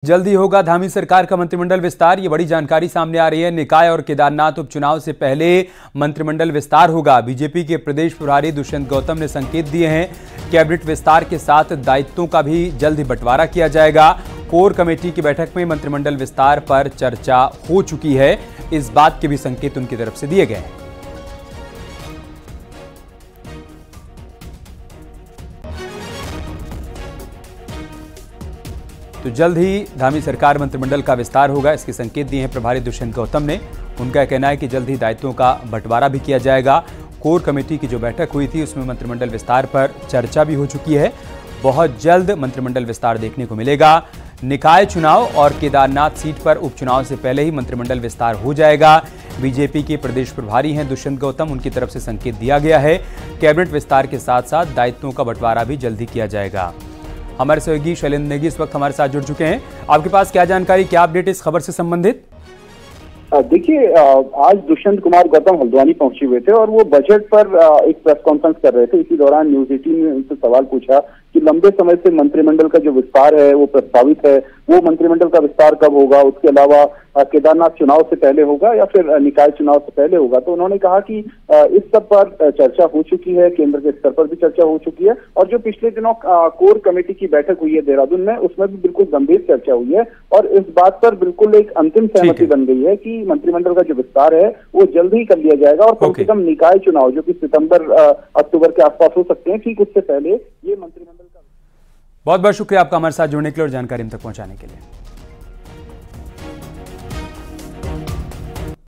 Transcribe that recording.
जल्द ही होगा धामी सरकार का मंत्रिमंडल विस्तार। ये बड़ी जानकारी सामने आ रही है। निकाय और केदारनाथ उपचुनाव से पहले मंत्रिमंडल विस्तार होगा। बीजेपी के प्रदेश प्रभारी दुष्यंत गौतम ने संकेत दिए हैं। कैबिनेट विस्तार के साथ दायित्वों का भी जल्द ही बंटवारा किया जाएगा। कोर कमेटी की बैठक में मंत्रिमंडल विस्तार पर चर्चा हो चुकी है। इस बात के भी संकेत उनकी तरफ से दिए गए हैं। तो जल्द ही धामी सरकार मंत्रिमंडल का विस्तार होगा, इसके संकेत दिए हैं प्रभारी दुष्यंत गौतम ने। उनका कहना है कि जल्द ही दायित्वों का बंटवारा भी किया जाएगा। कोर कमेटी की जो बैठक हुई थी उसमें मंत्रिमंडल विस्तार पर चर्चा भी हो चुकी है। बहुत जल्द मंत्रिमंडल विस्तार देखने को मिलेगा। निकाय चुनाव और केदारनाथ सीट पर उपचुनाव से पहले ही मंत्रिमंडल विस्तार हो जाएगा। बीजेपी के प्रदेश प्रभारी हैं दुष्यंत गौतम, उनकी तरफ से संकेत दिया गया है। कैबिनेट विस्तार के साथ साथ दायित्वों का बंटवारा भी जल्द ही किया जाएगा। हमारे सहयोगी शैलेंद्र नेगी इस वक्त हमारे साथ जुड़ चुके हैं। आपके पास क्या जानकारी, क्या अपडेट इस खबर से संबंधित? देखिए, आज दुष्यंत कुमार गौतम हल्द्वानी पहुंचे हुए थे और वो बजट पर एक प्रेस कॉन्फ्रेंस कर रहे थे। इसी दौरान न्यूज 18 ने उनसे सवाल पूछा कि लंबे समय से मंत्रिमंडल का जो विस्तार है वो प्रस्तावित है, वो मंत्रिमंडल का विस्तार कब होगा, उसके अलावा केदारनाथ चुनाव से पहले होगा या फिर निकाय चुनाव से पहले होगा। तो उन्होंने कहा कि इस सब पर चर्चा हो चुकी है, केंद्र के स्तर पर भी चर्चा हो चुकी है और जो पिछले दिनों कोर कमेटी की बैठक हुई है देहरादून में, उसमें भी बिल्कुल गंभीर चर्चा हुई है और इस बात पर बिल्कुल एक अंतिम सहमति बन गई है कि मंत्रिमंडल का जो विस्तार है वो जल्द ही कर लिया जाएगा और कम से कम निकाय चुनाव जो कि सितंबर अक्टूबर के आसपास हो सकते हैं, ठीक उससे पहले ये मंत्रिमंडल का। बहुत बहुत शुक्रिया आपका हमारे साथ जुड़ने के लिए और जानकारी हम तक पहुंचाने के लिए।